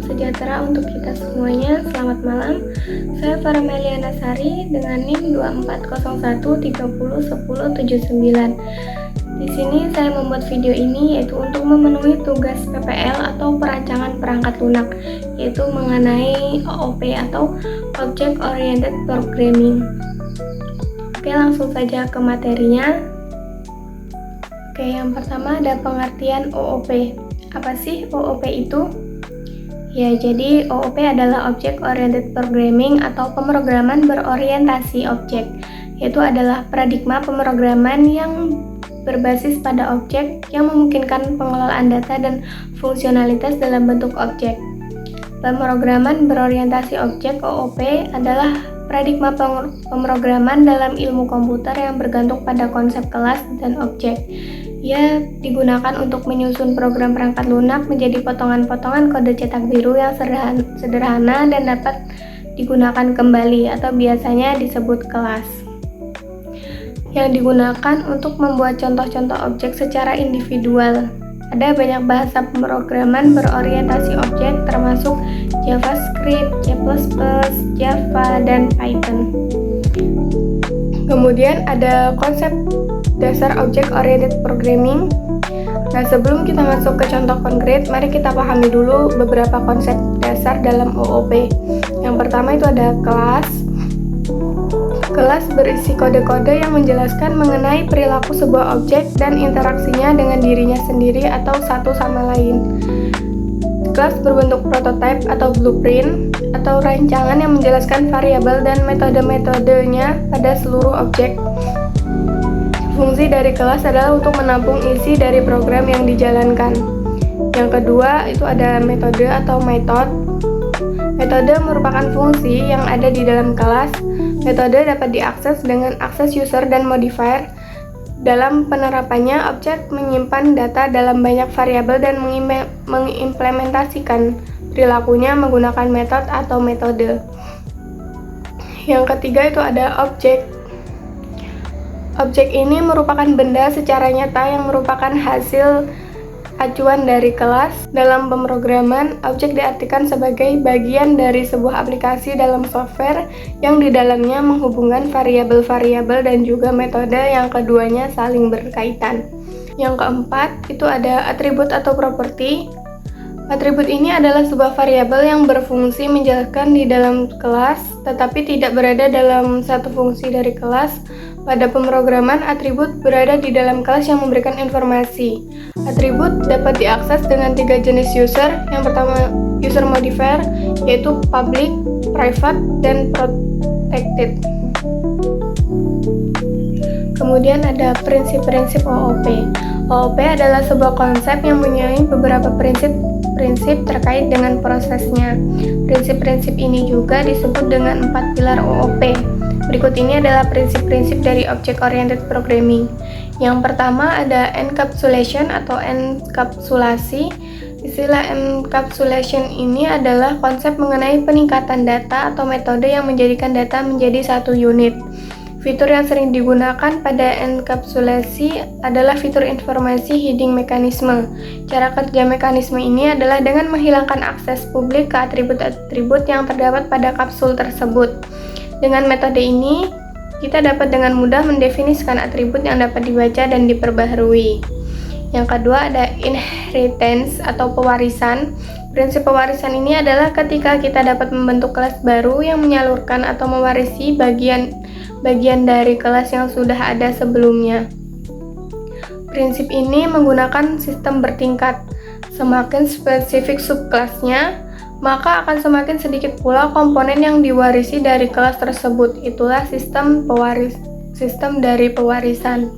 sejahtera untuk kita semuanya. Selamat malam. Saya Farmelia Nasari dengan NIM 2401301079. Di sini saya membuat video ini yaitu untuk memenuhi tugas PPL atau perancangan perangkat lunak, yaitu mengenai OOP atau Object Oriented Programming. Oke, langsung saja ke materinya. Oke, yang pertama ada pengertian OOP. Apa sih OOP itu? Ya, jadi OOP adalah Object Oriented Programming atau pemrograman berorientasi objek, yaitu adalah paradigma pemrograman yang berbasis pada objek yang memungkinkan pengelolaan data dan fungsionalitas dalam bentuk objek. Pemrograman berorientasi objek (OOP) adalah paradigma pemrograman dalam ilmu komputer yang bergantung pada konsep kelas dan objek. Ia digunakan untuk menyusun program perangkat lunak menjadi potongan-potongan kode cetak biru yang sederhana dan dapat digunakan kembali atau biasanya disebut kelas. Yang digunakan untuk membuat contoh-contoh objek secara individual. Ada banyak bahasa pemrograman berorientasi objek termasuk JavaScript, C++, Java, dan Python. Kemudian ada konsep dasar Object Oriented Programming. Nah, sebelum kita masuk ke contoh konkret, mari kita pahami dulu beberapa konsep dasar dalam OOP. Yang pertama itu ada kelas. Kelas berisi kode-kode yang menjelaskan mengenai perilaku sebuah objek dan interaksinya dengan dirinya sendiri atau satu sama lain. Kelas berbentuk prototype atau blueprint atau rancangan yang menjelaskan variabel dan metode-metodenya pada seluruh objek. Fungsi dari kelas adalah untuk menampung isi dari program yang dijalankan. Yang kedua itu ada metode atau method. Metode merupakan fungsi yang ada di dalam kelas. Metode dapat diakses dengan akses user dan modifier. Dalam penerapannya, objek menyimpan data dalam banyak variabel dan mengimplementasikan perilakunya menggunakan metode atau metode. Yang ketiga itu ada objek. Objek ini merupakan benda secara nyata yang merupakan hasil acuan dari kelas. Dalam pemrograman, objek diartikan sebagai bagian dari sebuah aplikasi dalam software yang di dalamnya menghubungkan variabel-variabel dan juga metode yang keduanya saling berkaitan. Yang keempat, itu ada atribut atau properti. Atribut ini adalah sebuah variabel yang berfungsi menjelaskan di dalam kelas, tetapi tidak berada dalam satu fungsi dari kelas. Pada pemrograman, atribut berada di dalam kelas yang memberikan informasi. Atribut dapat diakses dengan tiga jenis user. Yang pertama, user modifier, yaitu public, private, dan protected. Kemudian ada prinsip-prinsip OOP. OOP adalah sebuah konsep yang mempunyai beberapa prinsip terkait dengan prosesnya. Prinsip-prinsip ini juga disebut dengan 4 pilar OOP. Berikut ini adalah prinsip-prinsip dari Object Oriented Programming. Yang pertama ada encapsulation atau enkapsulasi. Istilah encapsulation ini adalah konsep mengenai peningkatan data atau metode yang menjadikan data menjadi satu unit. Fitur yang sering digunakan pada enkapsulasi adalah fitur informasi hiding mekanisme. Cara kerja mekanisme ini adalah dengan menghilangkan akses publik ke atribut-atribut yang terdapat pada kapsul tersebut. Dengan metode ini, kita dapat dengan mudah mendefinisikan atribut yang dapat dibaca dan diperbaharui. Yang kedua ada inheritance atau pewarisan. Prinsip pewarisan ini adalah ketika kita dapat membentuk kelas baru yang menyalurkan atau mewarisi bagian dari kelas yang sudah ada sebelumnya. Prinsip ini menggunakan sistem bertingkat. Semakin spesifik subkelasnya, maka akan semakin sedikit pula komponen yang diwarisi dari kelas tersebut. Itulah sistem dari pewarisan.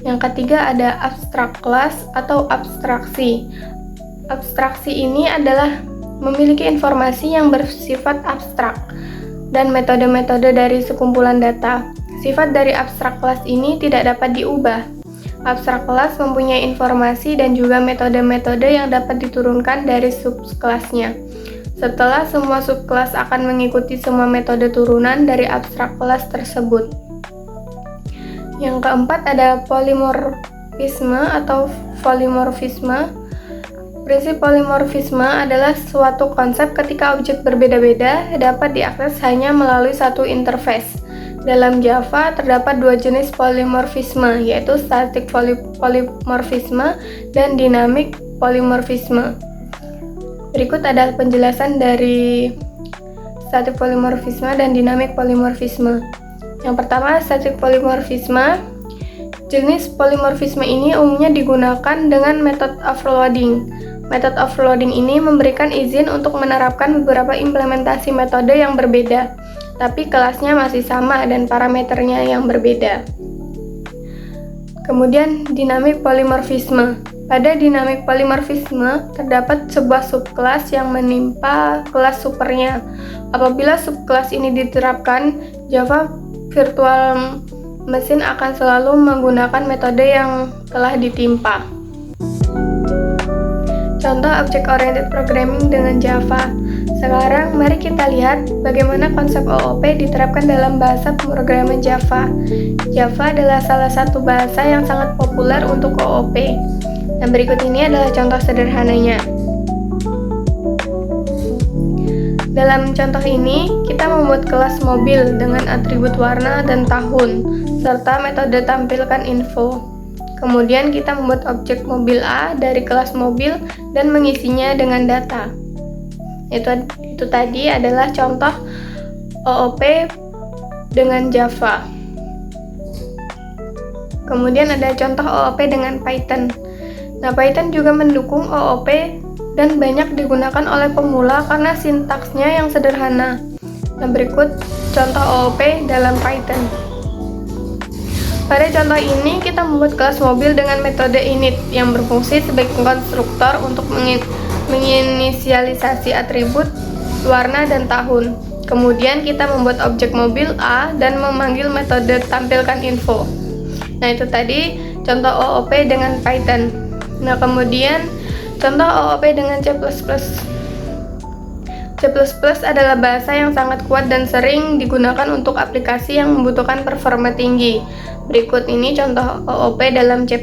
Yang ketiga ada abstract class atau abstraksi. Abstraksi ini adalah memiliki informasi yang bersifat abstrak dan metode-metode dari sekumpulan data. Sifat dari abstract class ini tidak dapat diubah. Abstract class mempunyai informasi dan juga metode-metode yang dapat diturunkan dari subkelasnya. Setelah semua subkelas akan mengikuti semua metode turunan dari abstract class tersebut. Yang keempat ada polymorphisme atau polymorphisme. Prinsip polimorfisme adalah suatu konsep ketika objek berbeda-beda dapat diakses hanya melalui satu interface. Dalam Java terdapat dua jenis polimorfisme, yaitu static polimorfisme dan dynamic polimorfisme. Berikut adalah penjelasan dari static polimorfisme dan dynamic polimorfisme. Yang pertama, static polimorfisme. Jenis polimorfisme ini umumnya digunakan dengan metode overloading. Metode overloading ini memberikan izin untuk menerapkan beberapa implementasi metode yang berbeda, tapi kelasnya masih sama dan parameternya yang berbeda. Kemudian, dynamic polymorphism. Pada dynamic polymorphism, terdapat sebuah subkelas yang menimpa kelas supernya. Apabila subkelas ini diterapkan, Java Virtual Machine akan selalu menggunakan metode yang telah ditimpa. Contoh Object-Oriented Programming dengan Java. Sekarang, mari kita lihat bagaimana konsep OOP diterapkan dalam bahasa pemrograman Java. Java adalah salah satu bahasa yang sangat populer untuk OOP. Dan berikut ini adalah contoh sederhananya. Dalam contoh ini, kita membuat kelas mobil dengan atribut warna dan tahun, serta metode tampilkan info. Kemudian kita membuat objek mobil A dari kelas mobil dan mengisinya dengan data. Itu tadi adalah contoh OOP dengan Java. Kemudian ada contoh OOP dengan Python. Nah, Python juga mendukung OOP dan banyak digunakan oleh pemula karena sintaksnya yang sederhana. Nah, berikut contoh OOP dalam Python. Pada contoh ini, kita membuat kelas mobil dengan metode init yang berfungsi sebagai konstruktor untuk menginisialisasi atribut, warna, dan tahun. Kemudian kita membuat objek mobil A dan memanggil metode tampilkan info. Nah, itu tadi contoh OOP dengan Python. Nah, kemudian contoh OOP dengan C++. C++ adalah bahasa yang sangat kuat dan sering digunakan untuk aplikasi yang membutuhkan performa tinggi. Berikut ini contoh OOP dalam C++.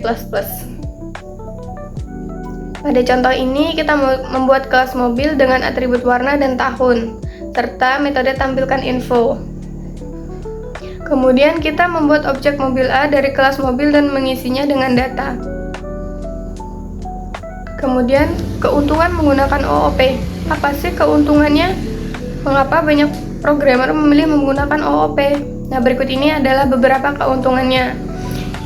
Pada contoh ini, kita membuat kelas mobil dengan atribut warna dan tahun, serta metode tampilkan info. Kemudian kita membuat objek mobil A dari kelas mobil dan mengisinya dengan data. Kemudian, keuntungan menggunakan OOP. Apa sih keuntungannya? Mengapa banyak programmer memilih menggunakan OOP? Nah, berikut ini adalah beberapa keuntungannya.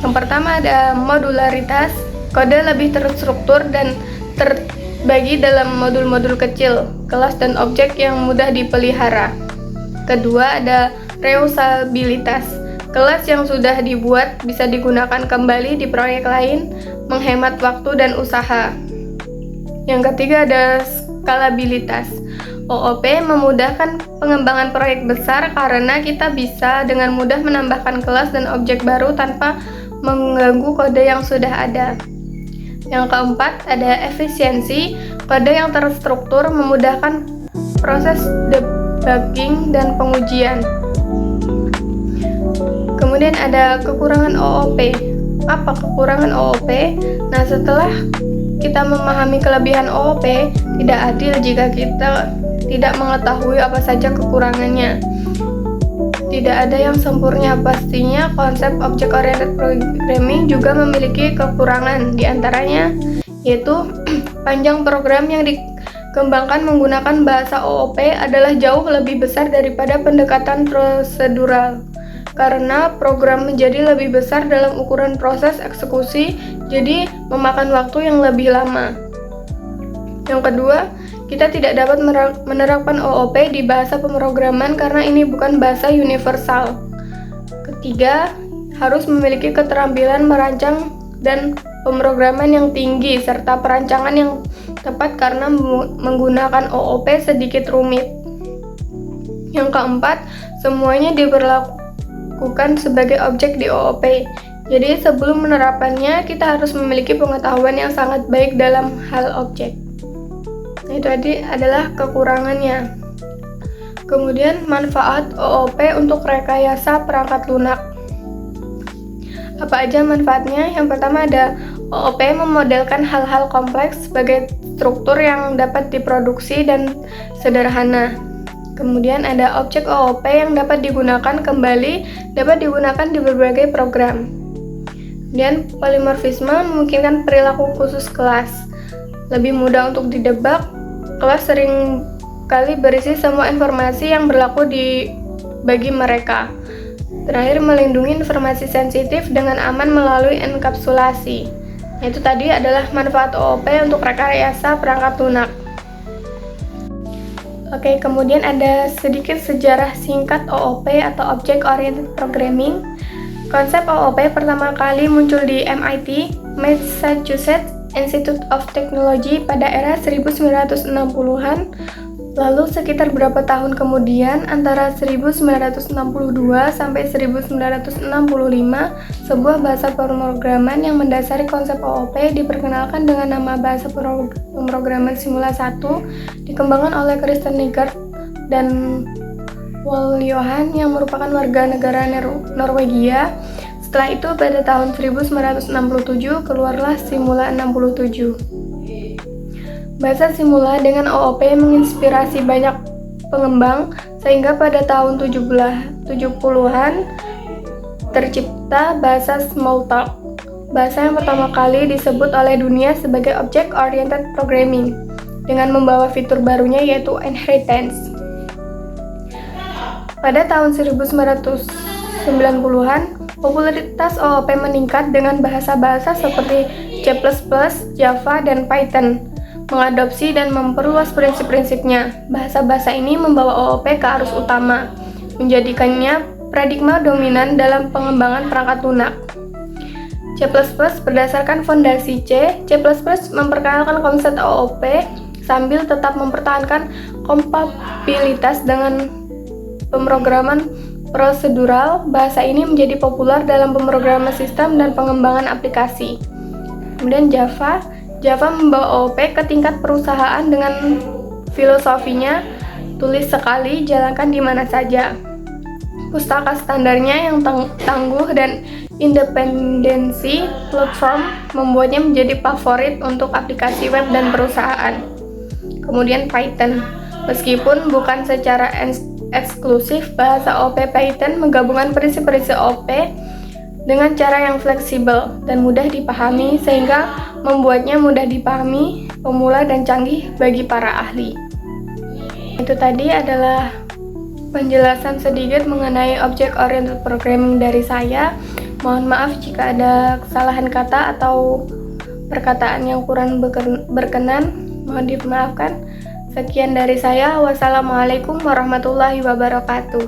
Yang pertama ada modularitas. Kode lebih terstruktur dan terbagi dalam modul-modul kecil, kelas dan objek yang mudah dipelihara. Kedua ada reusabilitas. Kelas yang sudah dibuat bisa digunakan kembali di proyek lain, menghemat waktu dan usaha. Yang ketiga ada skalabilitas. OOP memudahkan pengembangan proyek besar karena kita bisa dengan mudah menambahkan kelas dan objek baru tanpa mengganggu kode yang sudah ada. Yang keempat ada efisiensi. Kode yang terstruktur memudahkan proses debugging dan pengujian. Kemudian ada kekurangan OOP. Apa kekurangan OOP? Nah, setelah kita memahami kelebihan OOP, tidak adil jika kita tidak mengetahui apa saja kekurangannya. Tidak ada yang sempurna, pastinya konsep Object-Oriented Programming juga memiliki kekurangan, diantaranya yaitu panjang program yang dikembangkan menggunakan bahasa OOP adalah jauh lebih besar daripada pendekatan prosedural. Karena program menjadi lebih besar dalam ukuran proses eksekusi, jadi memakan waktu yang lebih lama. Yang kedua, kita tidak dapat menerapkan OOP di bahasa pemrograman karena ini bukan bahasa universal. Ketiga, harus memiliki keterampilan merancang dan pemrograman yang tinggi serta perancangan yang tepat karena menggunakan OOP sedikit rumit. Yang keempat, semuanya diberlakukan sebagai objek di OOP. Jadi sebelum menerapannya, kita harus memiliki pengetahuan yang sangat baik dalam hal objek. Nah, itu tadi adalah kekurangannya. Kemudian manfaat OOP untuk rekayasa perangkat lunak. Apa aja manfaatnya? Yang pertama ada OOP memodelkan hal-hal kompleks sebagai struktur yang dapat diproduksi dan sederhana. Kemudian ada objek OOP yang dapat digunakan di berbagai program. Kemudian polimorfisme memungkinkan perilaku khusus kelas. Lebih mudah untuk didebak, kelas sering kali berisi semua informasi yang berlaku bagi mereka. Terakhir, melindungi informasi sensitif dengan aman melalui enkapsulasi. Itu tadi adalah manfaat OOP untuk rekayasa perangkat lunak. Oke, kemudian ada sedikit sejarah singkat OOP atau Object Oriented Programming. Konsep OOP pertama kali muncul di MIT, Massachusetts Institute of Technology pada era 1960-an. Lalu sekitar berapa tahun kemudian, antara 1962 sampai 1965, sebuah bahasa pemrograman yang mendasari konsep OOP diperkenalkan dengan nama bahasa pemrograman Simula 1, dikembangkan oleh Christian Nygård dan Paul Johan yang merupakan warga negara Norwegia. Setelah itu pada tahun 1967 keluarlah Simula 67. Bahasa Simula dengan OOP menginspirasi banyak pengembang sehingga pada tahun 70-an tercipta bahasa Smalltalk. Bahasa yang pertama kali disebut oleh dunia sebagai Object Oriented Programming dengan membawa fitur barunya yaitu inheritance. Pada tahun 1990-an, popularitas OOP meningkat dengan bahasa-bahasa seperti C++, Java, dan Python. Mengadopsi dan memperluas prinsip-prinsipnya. Bahasa-bahasa ini membawa OOP ke arus utama, menjadikannya paradigma dominan dalam pengembangan perangkat lunak. C++ berdasarkan fondasi C memperkenalkan konsep OOP sambil tetap mempertahankan kompatibilitas dengan pemrograman prosedural. Bahasa ini menjadi populer dalam pemrograman sistem dan pengembangan aplikasi. Kemudian Java membawa OOP ke tingkat perusahaan dengan filosofinya tulis sekali, jalankan di mana saja. Pustaka standarnya yang tangguh dan independensi platform membuatnya menjadi favorit untuk aplikasi web dan perusahaan. Kemudian Python, meskipun bukan secara eksklusif, bahasa OOP Python menggabungkan prinsip-prinsip OOP dengan cara yang fleksibel dan mudah dipahami sehingga membuatnya mudah dipahami pemula dan canggih bagi para ahli. Itu tadi adalah penjelasan sedikit mengenai Object Oriented Programming dari saya. Mohon maaf jika ada kesalahan kata atau perkataan yang kurang berkenan, mohon dimaafkan. Sekian dari saya. Wassalamualaikum warahmatullahi wabarakatuh.